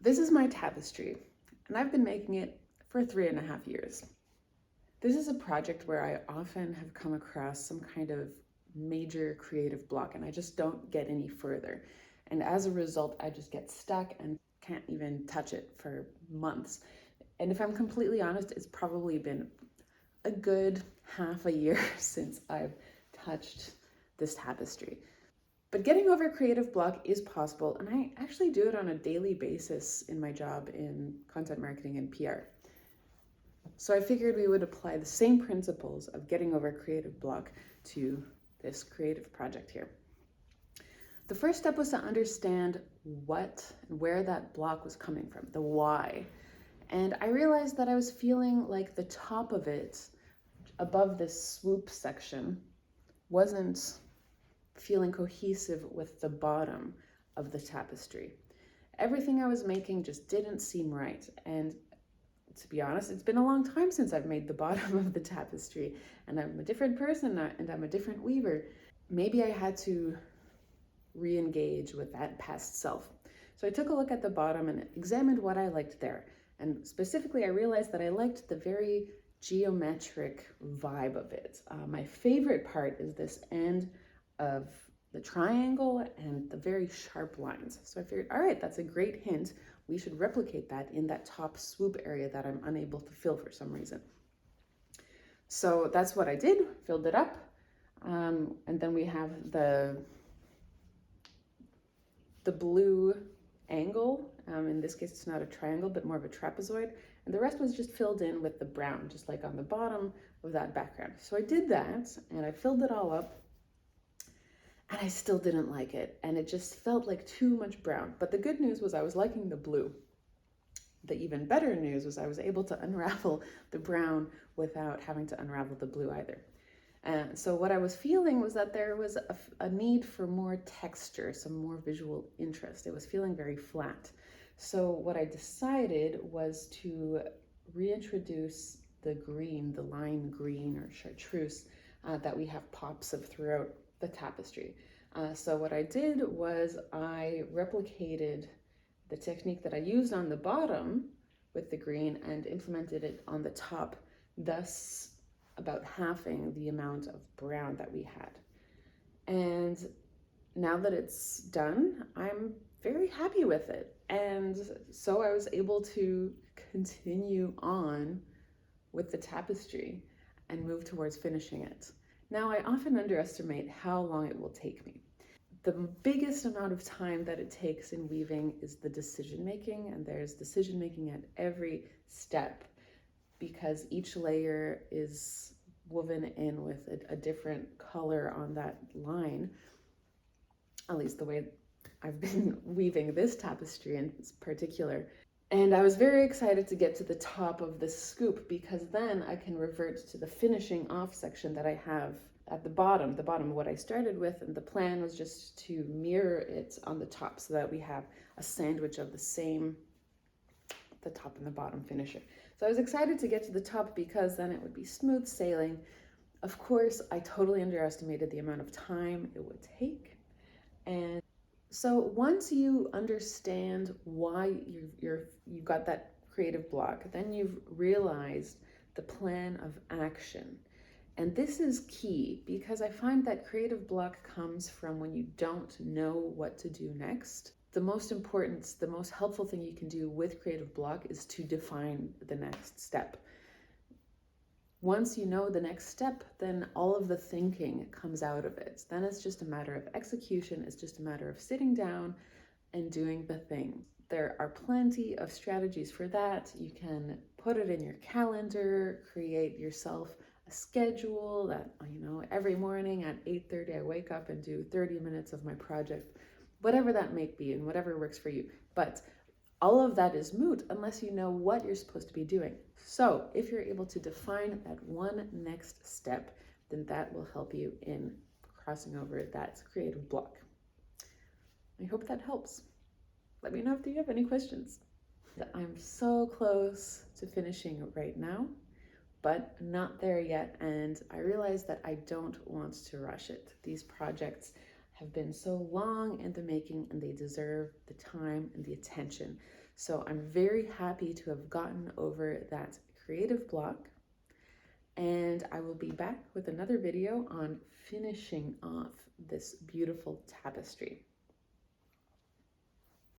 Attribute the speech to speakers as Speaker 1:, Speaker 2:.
Speaker 1: This is my tapestry, and I've been making it for 3.5 years. This is a project where I often have come across some kind of major creative block and I just don't get any further. And as a result, I just get stuck and can't even touch it for months. And if I'm completely honest, it's probably been a good half a year since I've touched this tapestry. But getting over creative block is possible, and I actually do it on a daily basis in my job in content marketing and PR. So I figured we would apply the same principles of getting over creative block to this creative project here. The first step was to understand what and where that block was coming from, the why. And I realized that I was feeling like the top of it, above this swoop section, wasn't feeling cohesive with the bottom of the tapestry. Everything I was making just didn't seem right. And to be honest, it's been a long time since I've made the bottom of the tapestry, and I'm a different person and I'm a different weaver. Maybe I had to re-engage with that past self. So I took a look at the bottom and examined what I liked there. And specifically, I realized that I liked the very geometric vibe of it. My favorite part is this end of the triangle and the very sharp lines. So I figured, all right, that's a great hint. We should replicate that in that top swoop area that I'm unable to fill for some reason. So that's what I did, filled it up. And then we have the blue angle. In this case, it's not a triangle, but more of a trapezoid. And the rest was just filled in with the brown, just like on the bottom of that background. So I did that and I filled it all up. And I still didn't like it. And it just felt like too much brown. But the good news was I was liking the blue. The even better news was I was able to unravel the brown without having to unravel the blue either. And so what I was feeling was that there was a need for more texture, some more visual interest. It was feeling very flat. So what I decided was to reintroduce the green, the lime green or chartreuse that we have pops of throughout the tapestry. So what I did was I replicated the technique that I used on the bottom with the green and implemented it on the top, thus about halving the amount of brown that we had. And now that it's done, I'm very happy with it. And so I was able to continue on with the tapestry and move towards finishing it. Now, I often underestimate how long it will take me. The biggest amount of time that it takes in weaving is the decision making, and there's decision making at every step because each layer is woven in with a different color on that line, at least the way I've been weaving this tapestry in particular. And I was very excited to get to the top of this scoop because then I can revert to the finishing off section that I have at the bottom of what I started with, and the plan was just to mirror it on the top so that we have a sandwich of the same, the top and the bottom finisher. So I was excited to get to the top because then it would be smooth sailing. Of course, I totally underestimated the amount of time it would take. And so once you understand why you've got that creative block, then you've realized the plan of action. And this is key because I find that creative block comes from when you don't know what to do next. The most important, the most helpful thing you can do with creative block is to define the next step. Once you know the next step, then all of the thinking comes out of it. Then it's just a matter of execution. It's just a matter of sitting down and doing the thing. There are plenty of strategies for that. You can put it in your calendar, create yourself a schedule that, every morning at 8:30 I wake up and do 30 minutes of my project, whatever that may be and whatever works for you. But all of that is moot unless you know what you're supposed to be doing. So if you're able to define that one next step, then that will help you in crossing over that creative block. I hope that helps. Let me know if you have any questions. I'm so close to finishing right now, but not there yet. And I realize that I don't want to rush it. These projects have been so long in the making, and they deserve the time and the attention. So I'm very happy to have gotten over that creative block, and I will be back with another video on finishing off this beautiful tapestry.